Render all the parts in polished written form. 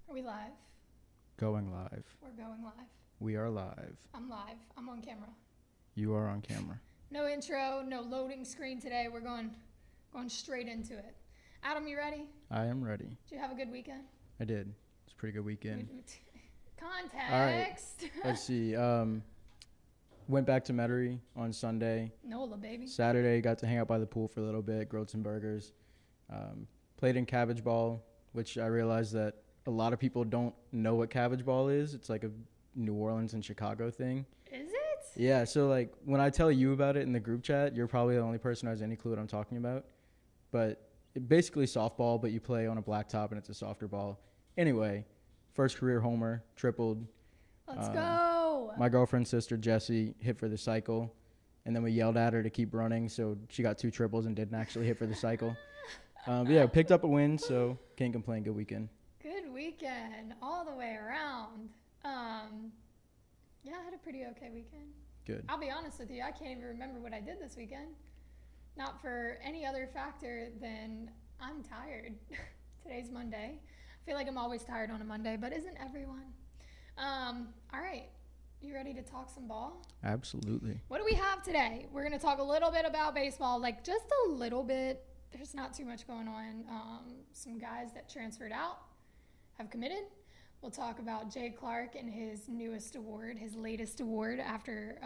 Are we live? Going live. We're going live. We are live. I'm live. I'm on camera. You are on camera. No intro, no loading screen today. We're going straight into it. Adam, you ready? I am ready. Did you have a good weekend? I did. It's a pretty good weekend. Context. All right. Let's see. Went back to Metairie on Sunday. NOLA, baby. Saturday, got to hang out by the pool for a little bit, grilled some burgers. Played in cabbage ball, which I realized that a lot of people don't know what cabbage ball is. It's like a New Orleans and Chicago thing. Is it? Yeah, so like when I tell you about it in the group chat, you're probably the only person who has any clue what I'm talking about. But it basically softball, but you play on a blacktop and it's a softer ball. Anyway, first career homer, tripled. Let's go. My girlfriend's sister, Jessie, hit for the cycle. And then we yelled at her to keep running, so she got 2 triples and didn't actually hit for the cycle. But yeah, picked up a win, so can't complain. Good weekend. Good weekend all the way around. Yeah, I had a pretty okay weekend. Good. I'll be honest with you, I can't even remember what I did this weekend. Not for any other factor than I'm tired. Today's Monday. I feel like I'm always tired on a Monday, but isn't everyone? All right. You ready to talk some ball? Absolutely. What do we have today? We're going to talk a little bit about baseball, like just a little bit. There's not too much going on. Some guys that transferred out have committed. We'll talk about Jay Clark and his newest award, his latest award after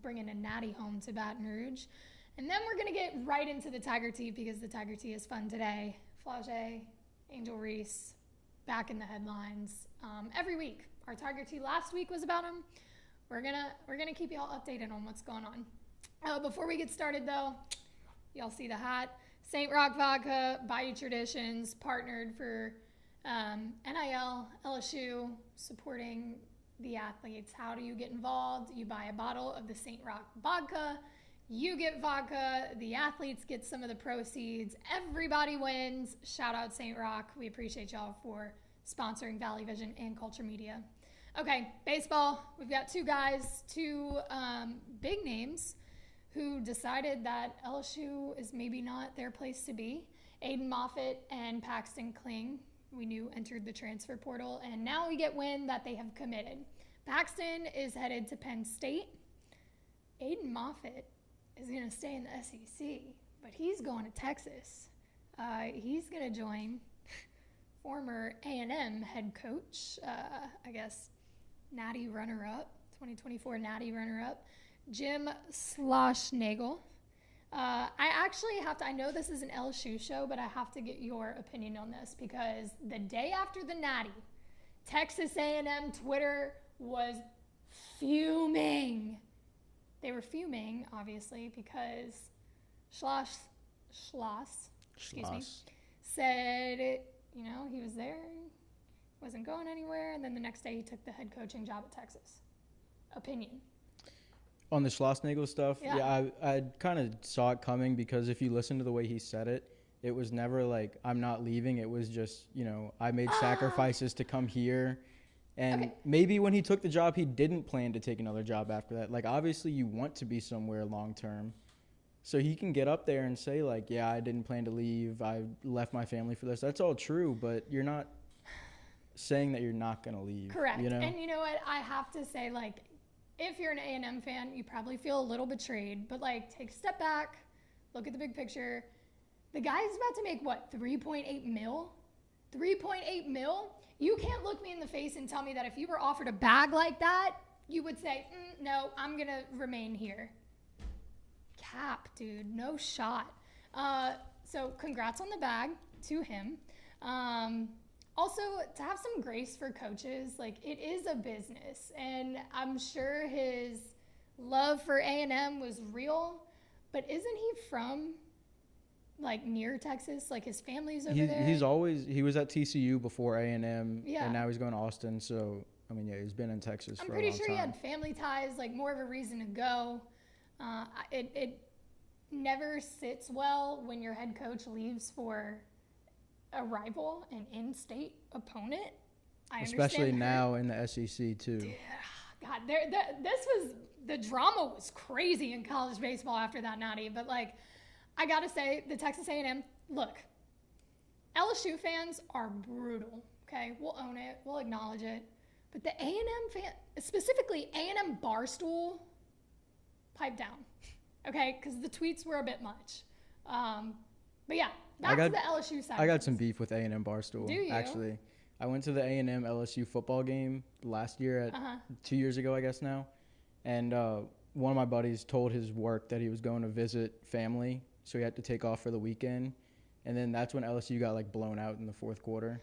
bringing a natty home to Baton Rouge. And then we're going to get right into the Tiger Tea because the Tiger Tea is fun today. Flau'Jae, Angel Reese, back in the headlines every week. Our Tiger Tea last week was about him. We're gonna keep y'all updated on what's going on. Before we get started though, y'all see the hat. St. Rock Vodka, Bayou Traditions, partnered for NIL, LSU, supporting the athletes. How do you get involved? You buy a bottle of the St. Rock vodka. You get vodka. The athletes get some of the proceeds. Everybody wins. Shout out St. Rock. We appreciate y'all for sponsoring Valley Vision and Culture Media. Okay, baseball. We've got 2 guys, 2 big names who decided that LSU is maybe not their place to be. Aiden Moffett and Paxton Kling, we knew, entered the transfer portal, and now we get wind that they have committed. Paxton is headed to Penn State. Aiden Moffett is going to stay in the SEC, but he's going to Texas. He's going to join former A&M head coach, I guess, Natty runner-up, 2024 Natty runner-up, Jim Schlossnagle. I actually have to, I know this is an LSU show, but I have to get your opinion on this because the day after the Natty, Texas A&M Twitter was fuming. They were fuming, obviously, because Schloss said, you know, he was there, wasn't going anywhere, and then the next day he took the head coaching job at Texas. Opinion. On the Schlossnagle stuff, I kind of saw it coming because if you listen to the way he said it, it was never like, I'm not leaving. It was just, you know, I made sacrifices to come here. And maybe when he took the job, he didn't plan to take another job after that. Like, obviously, you want to be somewhere long term. So he can get up there and say, like, yeah, I didn't plan to leave. I left my family for this. That's all true, but you're not saying that you're not going to leave. Correct. You know? And you know what? I have to say, like, if you're an A&M fan, you probably feel a little betrayed. But, like, take a step back, look at the big picture. The guy's about to make, what, $3.8 mil? $3.8 mil? You can't look me in the face and tell me that if you were offered a bag like that, you would say, no, I'm going to remain here. Cap, dude. No shot. So congrats on the bag to him. Also, to have some grace for coaches, like, it is a business. And I'm sure his love for A&M was real. But isn't he from, like, near Texas? Like, his family's over there? He was at TCU before A&M, yeah. And now he's going to Austin. So, I mean, yeah, he's been in Texas for a long time. I'm pretty sure he had family ties, like, more of a reason to go. It never sits well when your head coach leaves for a rival, an in-state opponent. Especially now in the SEC, too. Yeah, God, the drama was crazy in college baseball after that natty. But, like, I got to say, the Texas A&M, look, LSU fans are brutal. Okay, we'll own it. We'll acknowledge it. But the A&M fan, specifically A&M Barstool, pipe down. Okay, because the tweets were a bit much. But yeah, back to the LSU side. I got some beef with A&M Barstool. Do you? Actually, I went to the A&M LSU football game last year 2 years ago, I guess now, and one of my buddies told his work that he was going to visit family, so he had to take off for the weekend, and then that's when LSU got like blown out in the fourth quarter.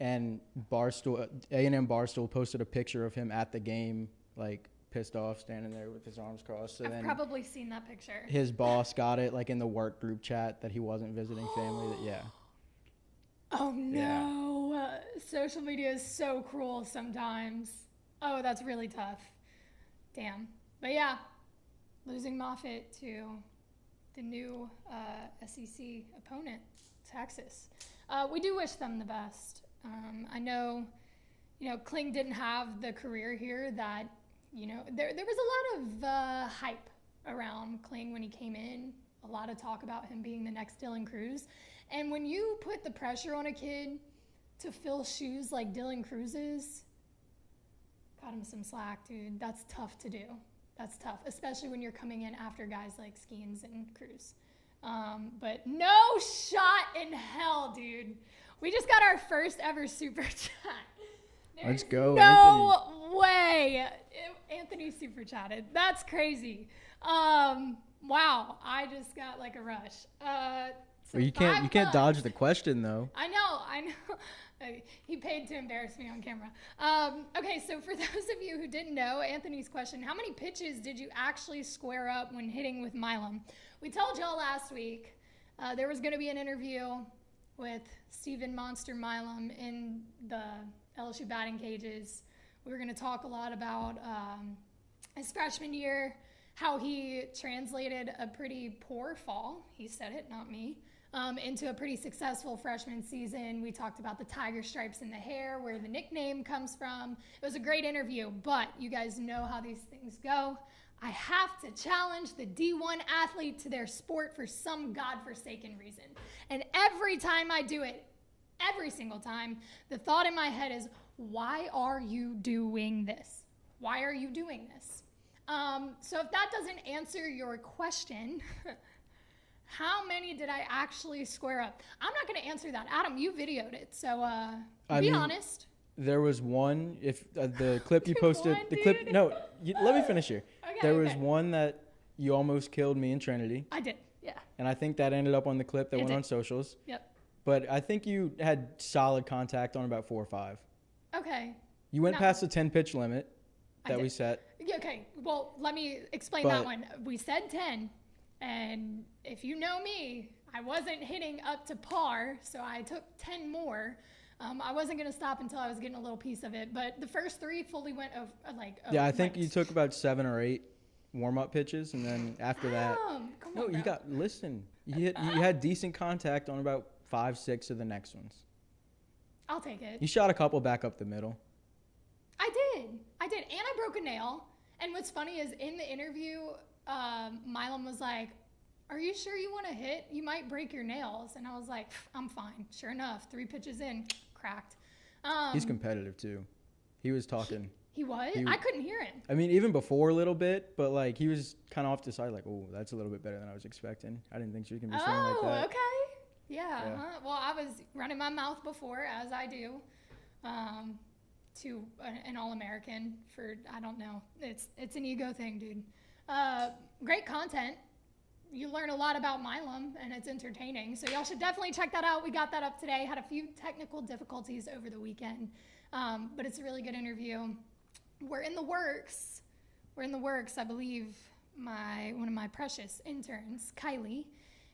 And A&M Barstool posted a picture of him at the game, like pissed off, standing there with his arms crossed. So I've probably seen that picture. His boss got it, like in the work group chat, that he wasn't visiting family. Yeah. Oh no! Yeah. Social media is so cruel sometimes. Oh, that's really tough. Damn. But yeah, losing Moffett to the new SEC opponent, Texas. We do wish them the best. I know, Kling didn't have the career here that, there was a lot of hype around Kling when he came in. A lot of talk about him being the next Dylan Cruz. And when you put the pressure on a kid to fill shoes like Dylan Cruz's, cut him some slack, dude. That's tough to do. That's tough, especially when you're coming in after guys like Skeens and Cruz. But no shot in hell, dude. We just got our first ever super chat. Let's go, no Anthony. Way. Anthony super chatted. That's crazy. Wow. I just got like a rush. Well, you can't dodge the question though. I know. He paid to embarrass me on camera. Okay, so for those of you who didn't know, Anthony's question, how many pitches did you actually square up when hitting with Milam? We told y'all last week there was going to be an interview with Steven Monster Milam in the LSU batting cages. We were going to talk a lot about his freshman year, how he translated a pretty poor fall, he said it, not me, into a pretty successful freshman season. We talked about the tiger stripes in the hair, where the nickname comes from. It was a great interview, but you guys know how these things go. I have to challenge the D1 athlete to their sport for some godforsaken reason. And every time I do it, every single time, the thought in my head is, why are you doing this? Why are you doing this? So if that doesn't answer your question, how many did I actually square up? I'm not going to answer that. Adam, you videoed it, so be honest. There was one, if the clip you posted, let me finish here. Okay, there was one that you almost killed me and Trinity. I did, yeah. And I think that ended up on the clip that went on socials. Yep. But I think you had solid contact on about 4 or 5. Okay. You went past the 10-pitch limit that we set. Yeah, okay, well, let me explain that one. We said 10, and if you know me, I wasn't hitting up to par, so I took 10 more. I wasn't going to stop until I was getting a little piece of it, but the first 3 fully went Yeah, I think you took about 7 or 8 warm-up pitches, and then after that, you had decent contact on about 5, 6 of the next ones. I'll take it. You shot a couple back up the middle. I did, and I broke a nail. And what's funny is in the interview, Milam was like, "Are you sure you want to hit? You might break your nails." And I was like, "I'm fine." Sure enough, 3 pitches in, cracked. He's competitive too. He was talking. He was? I couldn't hear him. I mean, even before a little bit, but like he was kind of off to the side, like, "Oh, that's a little bit better than I was expecting. I didn't think she was gonna be swinging like that." Oh, okay. Yeah. Huh? Well, I was running my mouth before, as I do, to an All-American for, I don't know. It's an ego thing, dude. Great content. You learn a lot about Milam, and it's entertaining. So y'all should definitely check that out. We got that up today. Had a few technical difficulties over the weekend, but it's a really good interview. We're in the works. I believe one of my precious interns, Kylie,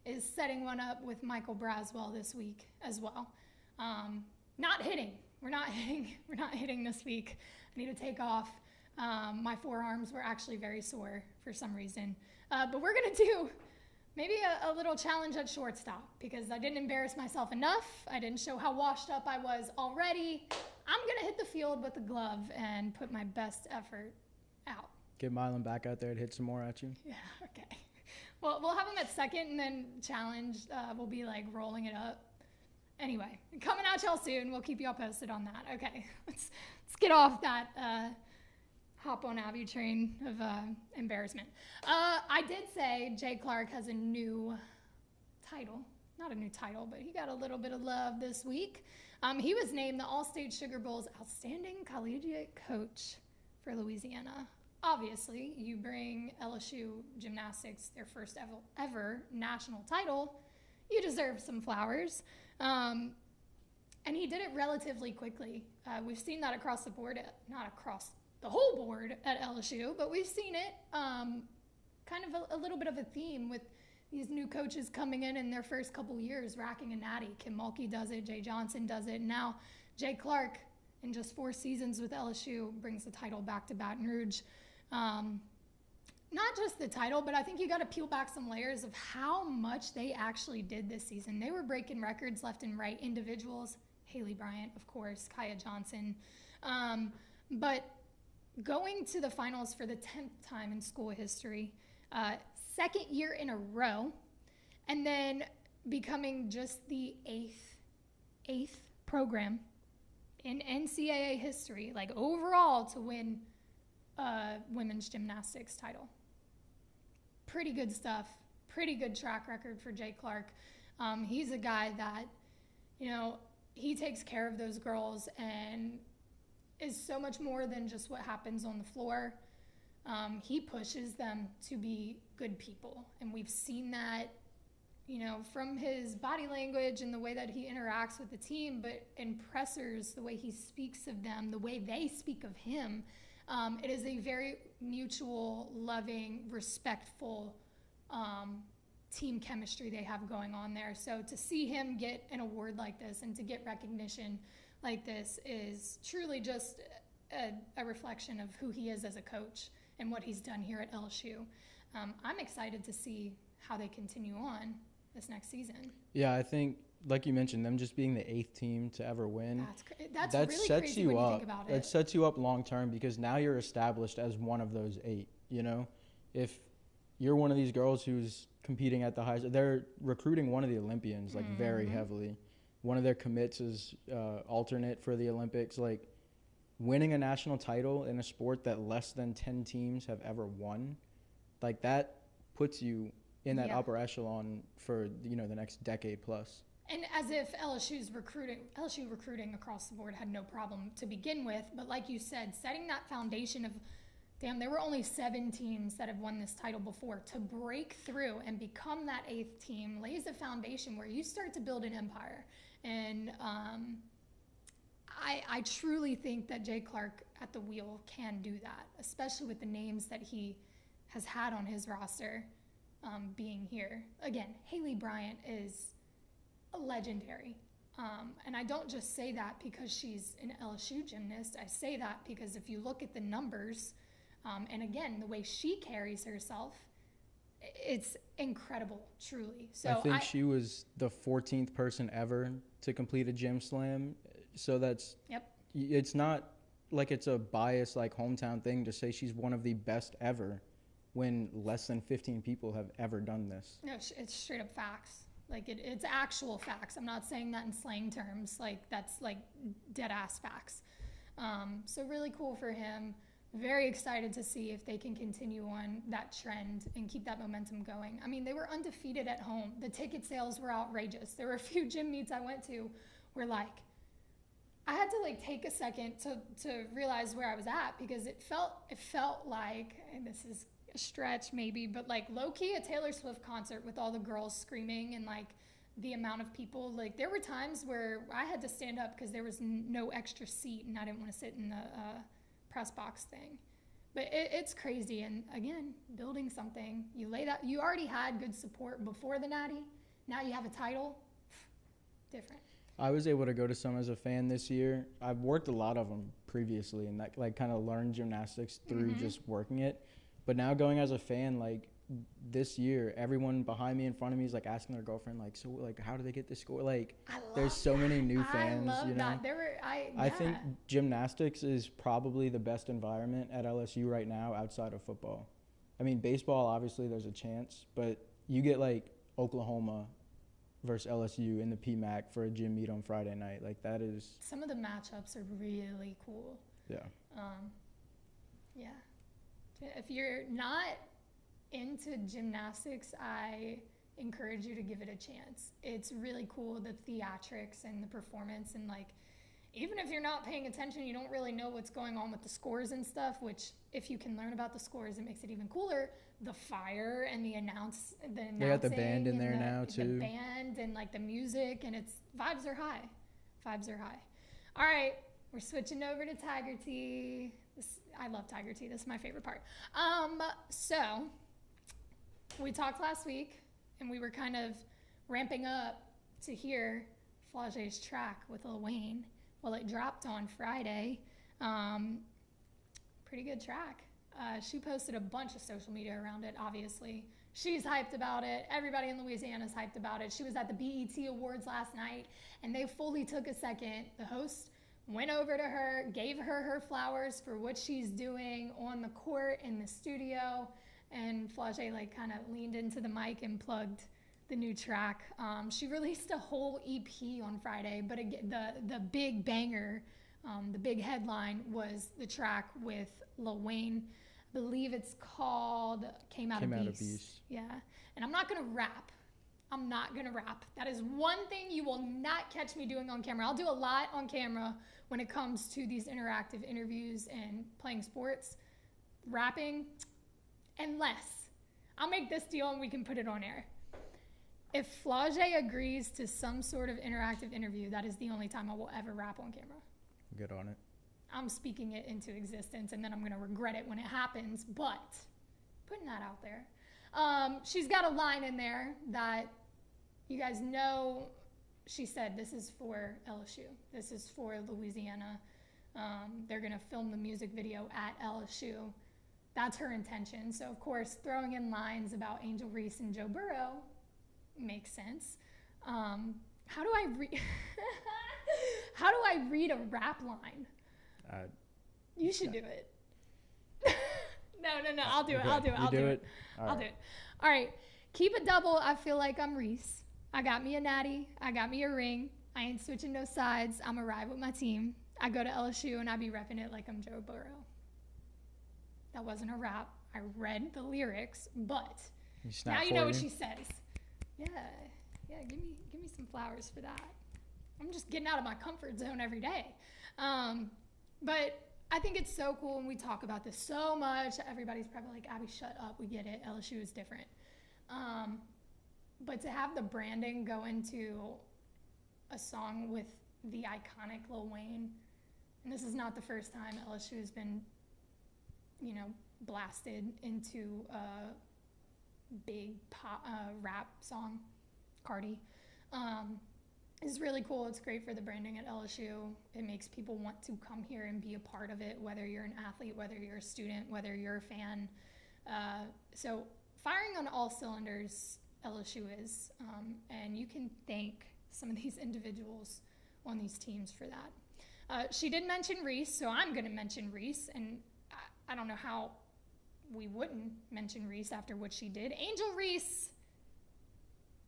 is setting one up with Michael Braswell this week as well. Not hitting. We're not hitting this week. I need to take off. My forearms were actually very sore for some reason. But we're going to do maybe a little challenge at shortstop because I didn't embarrass myself enough. I didn't show how washed up I was already. I'm going to hit the field with a glove and put my best effort out. Get Milam back out there to hit some more at you. Yeah, okay. Well, we'll have him at second, and then challenge will be like rolling it up. Anyway, coming at y'all soon. We'll keep y'all posted on that. Okay, let's get off that hop on Abby train of embarrassment. I did say Jay Clark has a new title. Not a new title, but he got a little bit of love this week. He was named the All-State Sugar Bowl's Outstanding Collegiate Coach for Louisiana. Obviously, you bring LSU gymnastics their first ever national title, you deserve some flowers. And he did it relatively quickly. We've seen that across the board, not across the whole board at LSU, but we've seen it kind of a little bit of a theme with these new coaches coming in their first couple years, racking a natty. Kim Mulkey does it, Jay Johnson does it, and now Jay Clark, in just 4 seasons with LSU, brings the title back to Baton Rouge. Not just the title, but I think you got to peel back some layers of how much they actually did this season. They were breaking records left and right, individuals, Haley Bryant, of course, Kaya Johnson, but going to the finals for the 10th time in school history, second year in a row, and then becoming just the eighth program in NCAA history, like overall, to win a women's gymnastics title. Pretty good stuff. Pretty good track record for Jay Clark. He's a guy that, he takes care of those girls and is so much more than just what happens on the floor. He pushes them to be good people. And we've seen that, from his body language and the way that he interacts with the team, but in pressers, the way he speaks of them, the way they speak of him. It is a very mutual, loving, respectful team chemistry they have going on there. So to see him get an award like this and to get recognition like this is truly just a reflection of who he is as a coach and what he's done here at LSU. I'm excited to see how they continue on this next season. Yeah, I think, like you mentioned, them just being the 8th team to ever win. That's really sets crazy you when up. You think about it. That sets you up long term because now you're established as one of those 8. If you're one of these girls who's competing at the highest, they're recruiting one of the Olympians very heavily. One of their commits is alternate for the Olympics. Like, winning a national title in a sport that less than 10 teams have ever won, like, that puts you in that upper echelon for the next decade plus. And as if LSU recruiting across the board had no problem to begin with, but like you said, setting that foundation of, there were only 7 teams that have won this title before. To break through and become that 8th team lays a foundation where you start to build an empire. And I truly think that Jay Clark at the wheel can do that, especially with the names that he has had on his roster being here. Again, Haley Bryant is legendary. And I don't just say that because she's an LSU gymnast. I say that because if you look at the numbers, and again, the way she carries herself, it's incredible, truly. So I think she was the 14th person ever to complete a gym slam. So that's, it's not like it's a biased, like, hometown thing to say she's one of the best ever when less than 15 people have ever done this. No, it's straight up facts. Like, it's actual facts. I'm not saying that in slang terms. Like, that's, like, dead-ass facts. So really cool for him. Very excited to see if they can continue on that trend and keep that momentum going. I mean, they were undefeated at home. The ticket sales were outrageous. There were a few gym meets I went to where, like, I had to, like, take a second to realize where I was at because it felt like, and this is a stretch maybe, but, like, low-key a Taylor Swift concert with all the girls screaming and, like, the amount of people. Like, there were times where I had to stand up because there was no extra seat and I didn't want to sit in the press box thing. But it's crazy. And again, building something, you already had good support before the Natty. Now you have a title. Different. I was able to go to some as a fan this year. I've worked a lot of them previously and that, like, kind of learned gymnastics through just working it. But now going as a fan, like, this year, everyone behind me, in front of me is, like, asking their girlfriend, like, so, like, how do they get this score? Like, there's so many new fans. I love that. I think gymnastics is probably the best environment at LSU right now outside of football. I mean, baseball, obviously, there's a chance, but you get, like, Oklahoma, versus LSU in the PMAC for a gym meet on Friday night. Like, that is... Some of the matchups are really cool. Yeah. Yeah. If you're not into gymnastics, I encourage you to give it a chance. It's really cool, the theatrics and the performance, and like, even if you're not paying attention, you don't really know what's going on with the scores and stuff, which if you can learn about the scores, it makes it even cooler. The fire and the announcing. They got the band in there now too. The band and like the music, and it's vibes are high. Vibes are high. All right, we're switching over to Tiger Tea. I love Tiger Tea. This is my favorite part. So we talked last week, and we were kind of ramping up to hear Flau'Jae's track with Lil Wayne. Well, it dropped on Friday. Pretty good track. She posted a bunch of social media around it, obviously. She's hyped about it. Everybody in Louisiana is hyped about it. She was at the BET Awards last night, and they fully took a second. The host went over to her, gave her her flowers for what she's doing on the court, in the studio, and Flau'Jae like kind of leaned into the mic and plugged the new track. She released a whole EP on Friday, but again, the big banger, the big headline was the track with Lil Wayne. I believe it's called Came Out of Beast. Yeah, and I'm not gonna rap. That is one thing you will not catch me doing on camera. I'll do a lot on camera when it comes to these interactive interviews and playing sports. Rapping, unless I'll make this deal and we can put it on air. If Flau'Jae agrees to some sort of interactive interview, that is the only time I will ever rap on camera. Good on it. I'm speaking it into existence, and then I'm going to regret it when it happens, but putting that out there. She's got a line in there that you guys know. She said, this is for LSU. This is for Louisiana. They're going to film the music video at LSU. That's her intention. So, of course, throwing in lines about Angel Reese and Joe Burrow makes sense. How do I read a rap line? You should do it. No. I'll do it. I'll do it. All right. Keep it double. I feel like I'm Reese. I got me a natty. I got me a ring. I ain't switching no sides. I'm a ride with my team. I go to LSU and I be repping it like I'm Joe Burrow. That wasn't a rap. I read the lyrics, but now you know what she says. Yeah. Give me some flowers for that. I'm just getting out of my comfort zone every day. But I think it's so cool, and we talk about this so much. Everybody's probably like, Abby, shut up. We get it. LSU is different. But to have the branding go into a song with the iconic Lil Wayne, and this is not the first time LSU has been, blasted into a big pop, rap song, Cardi. It's really cool. It's great for the branding at LSU. It makes people want to come here and be a part of it, whether you're an athlete, whether you're a student, whether you're a fan. So firing on all cylinders, LSU is. And you can thank some of these individuals on these teams for that. She did mention Reese, so I'm going to mention Reese. And I don't know how we wouldn't mention Reese after what she did. Angel Reese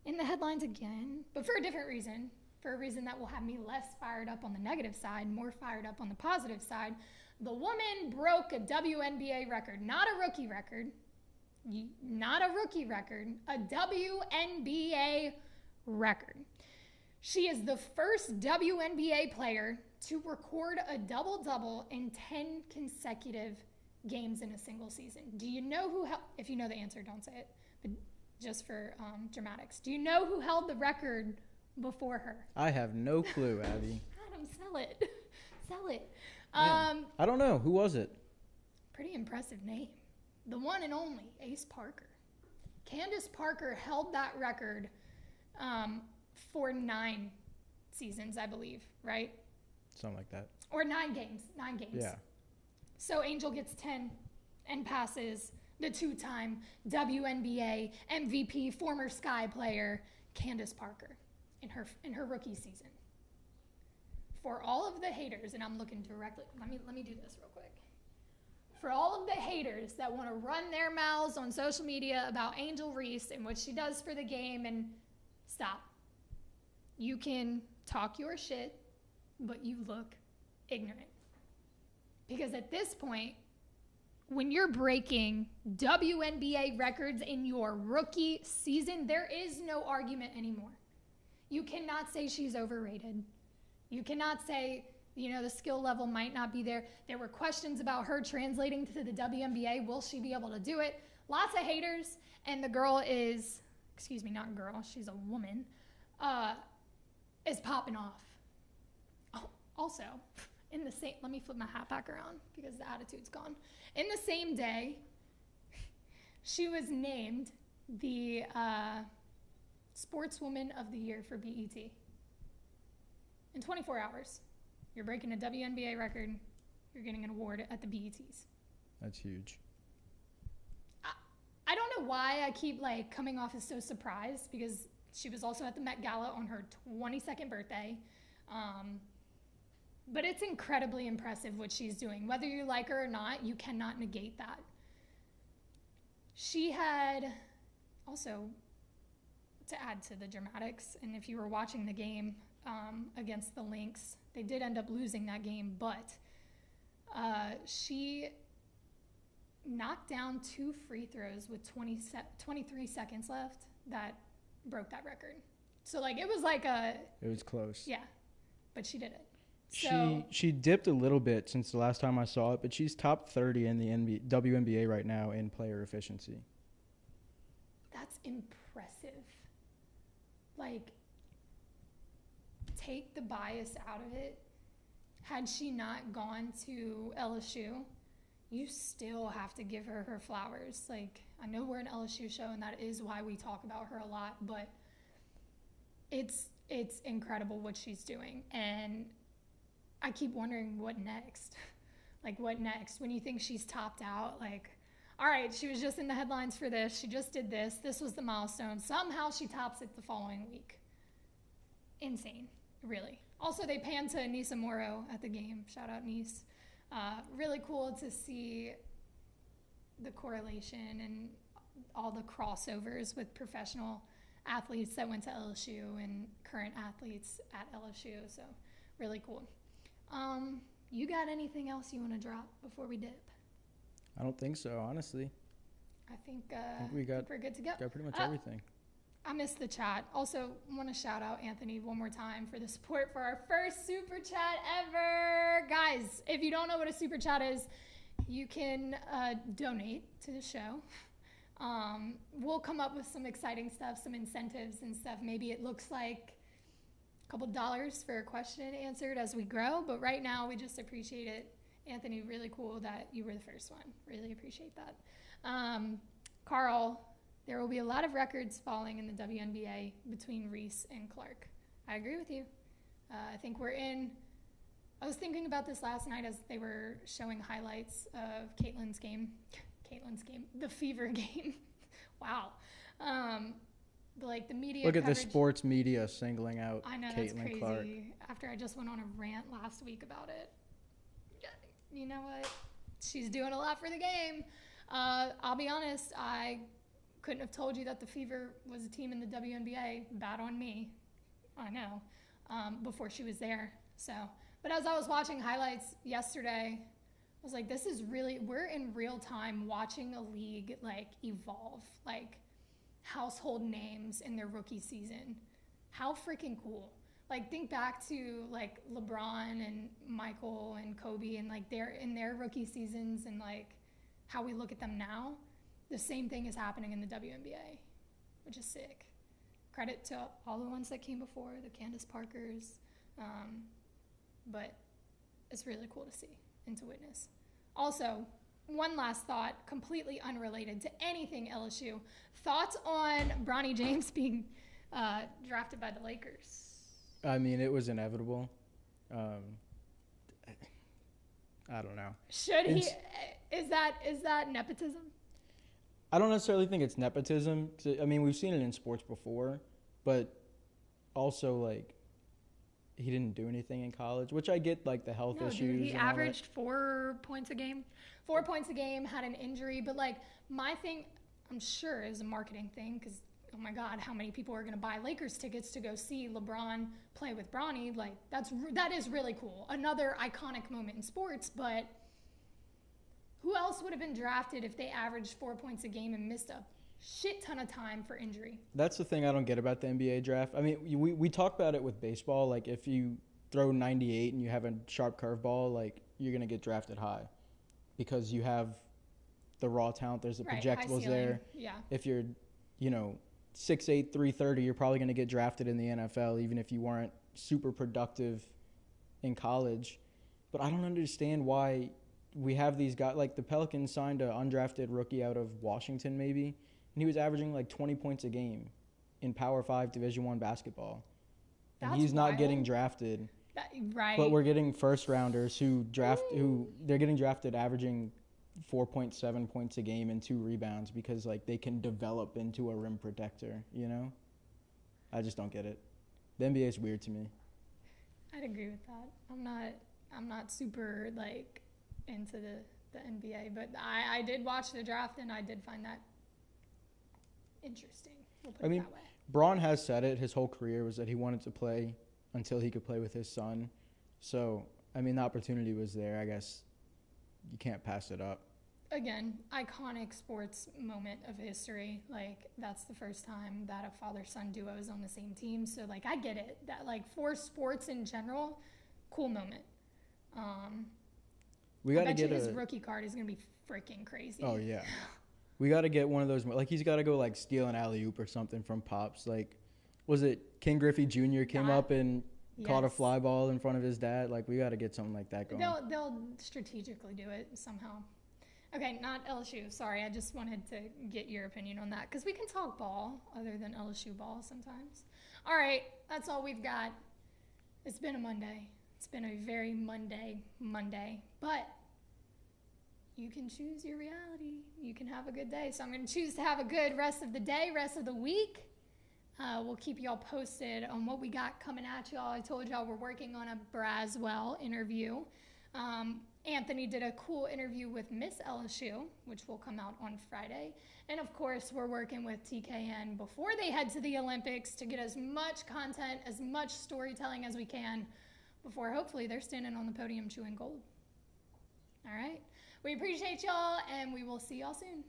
in the headlines again, but for a different reason. For a reason that will have me less fired up on the negative side, more fired up on the positive side. The woman broke a WNBA record, not a rookie record, a WNBA record. She is the first WNBA player to record a double-double in 10 consecutive games in a single season. Do you know who if you know the answer, don't say it, but just for dramatics. Do you know who held the record before her? I have no clue, Abby. Adam, sell it. Sell it. I don't know. Who was it? Pretty impressive name. The one and only Ace Parker. Candace Parker held that record for 9 seasons, I believe, right? Something like that. Or 9 games. 9 games. Yeah. So Angel gets 10 and passes the 2-time WNBA MVP, former Sky player, Candace Parker, in her rookie season. For all of the haters, and I'm looking directly, let me do this real quick. For all of the haters that want to run their mouths on social media about Angel Reese and what she does for the game, and stop. You can talk your shit, but you look ignorant. Because at this point, when you're breaking WNBA records in your rookie season, there is no argument anymore. You cannot say she's overrated. You cannot say, the skill level might not be there. There were questions about her translating to the WNBA. Will she be able to do it? Lots of haters. And the girl is, not girl, she's a woman, is popping off. Oh, also, let me flip my hat back around because the attitude's gone. In the same day, she was named the Sportswoman of the Year for BET. In 24 hours, you're breaking a WNBA record, you're getting an award at the BETs. That's huge. I don't know why I keep coming off as so surprised, because she was also at the Met Gala on her 22nd birthday. But it's incredibly impressive what she's doing. Whether you like her or not, you cannot negate that. She had also, to add to the dramatics, and if you were watching the game against the Lynx, they did end up losing that game, but she knocked down 2 free throws with 23 seconds left that broke that record. So it was It was close. Yeah, but she did it. So, she dipped a little bit since the last time I saw it, but she's top 30 in the WNBA right now in player efficiency. That's impressive. Take the bias out of it. Had she not gone to LSU, you still have to give her flowers. I know we're an LSU show, and that is why we talk about her a lot, but it's incredible what she's doing. And I keep wondering what next. What next? When you think she's topped out, all right, she was just in the headlines for this. She just did this. This was the milestone. Somehow she tops it the following week. Insane, really. Also, they panned to Nisa Morrow at the game. Shout out, Nice. Really cool to see the correlation and all the crossovers with professional athletes that went to LSU and current athletes at LSU. So really cool. You got anything else you want to drop before we dip? I don't think so, honestly. I think we're good to go. Got pretty much everything. I missed the chat. Also, want to shout out Anthony one more time for the support for our first super chat ever. Guys, if you don't know what a super chat is, you can donate to the show. We'll come up with some exciting stuff, some incentives and stuff. Maybe it looks like a couple dollars for a question answered as we grow. But right now, we just appreciate it. Anthony, really cool that you were the first one. Really appreciate that. Carl, there will be a lot of records falling in the WNBA between Reese and Clark. I agree with you. I think I was thinking about this last night as they were showing highlights of Caitlin's game, the Fever game. Wow. The media Look at coverage. the sports media singling out I know, Caitlin that's crazy. Clark. After I just went on a rant last week about it. You know what? She's doing a lot for the game. I'll be honest, I couldn't have told you that the Fever was a team in the WNBA. Bad on me. I know. Before she was there. But as I was watching highlights yesterday, I was like, this is really, we're in real time watching a league evolve, household names in their rookie season. How freaking cool. Think back to LeBron and Michael and Kobe and they're in their rookie seasons and how we look at them now. The same thing is happening in the WNBA, which is sick. Credit to all the ones that came before, the Candace Parkers. But it's really cool to see and to witness. Also, one last thought, completely unrelated to anything LSU. Thoughts on Bronny James being drafted by the Lakers? I mean, it was inevitable. I don't know. Should he? Is that nepotism? I don't necessarily think it's nepotism. I mean, we've seen it in sports before, but also he didn't do anything in college, which I get the health issues. Dude, he averaged 4 points a game. 4 points a game, had an injury, but my thing, I'm sure, is a marketing thing because oh my God, how many people are going to buy Lakers tickets to go see LeBron play with Bronny? Like, that is really cool. Another iconic moment in sports, but who else would have been drafted if they averaged 4 points a game and missed a shit ton of time for injury? That's the thing I don't get about the NBA draft. I mean, we talk about it with baseball. Like, if you throw 98 and you have a sharp curveball, like, you're going to get drafted high because you have the raw talent. There's the projectables there. Yeah. If you're, 6'8", 330, you're probably going to get drafted in the NFL, even if you weren't super productive in college. But I don't understand why we have these guys. Like, the Pelicans signed an undrafted rookie out of Washington, maybe, and he was averaging like 20 points a game in Power 5 Division I basketball. And he's not getting drafted. Right. But we're getting first-rounders who they're getting drafted averaging 4.7 points a game and 2 rebounds because, like, they can develop into a rim protector, I just don't get it. The NBA is weird to me. I'd agree with that. I'm not super, like, into the NBA, but I did watch the draft, and I did find that interesting. We'll put it that way. Braun has said it his whole career was that he wanted to play until he could play with his son. So, the opportunity was there. I guess you can't pass it up. Again, iconic sports moment of history. Like, that's the first time that a father-son duo is on the same team. So, like, I get it. That, like, for sports in general, cool moment. We got to get his rookie card is going to be freaking crazy. Oh, yeah. We got to get one of those. Like, he's got to go, like, steal an alley-oop or something from Pops. Like, was it King Griffey Jr. came up and caught a fly ball in front of his dad? Like, we got to get something like that going. They'll strategically do it somehow. Okay, not LSU. Sorry, I just wanted to get your opinion on that because we can talk ball other than LSU ball sometimes. All right, that's all we've got. It's been a Monday. It's been a very Monday, but you can choose your reality. You can have a good day. So I'm going to choose to have a good rest of the day, rest of the week. We'll keep y'all posted on what we got coming at y'all. I told y'all we're working on a Braswell interview. Anthony did a cool interview with Miss LSU, which will come out on Friday. And, of course, we're working with TKN before they head to the Olympics to get as much content, as much storytelling as we can before, hopefully, they're standing on the podium chewing gold. All right? We appreciate y'all, and we will see y'all soon.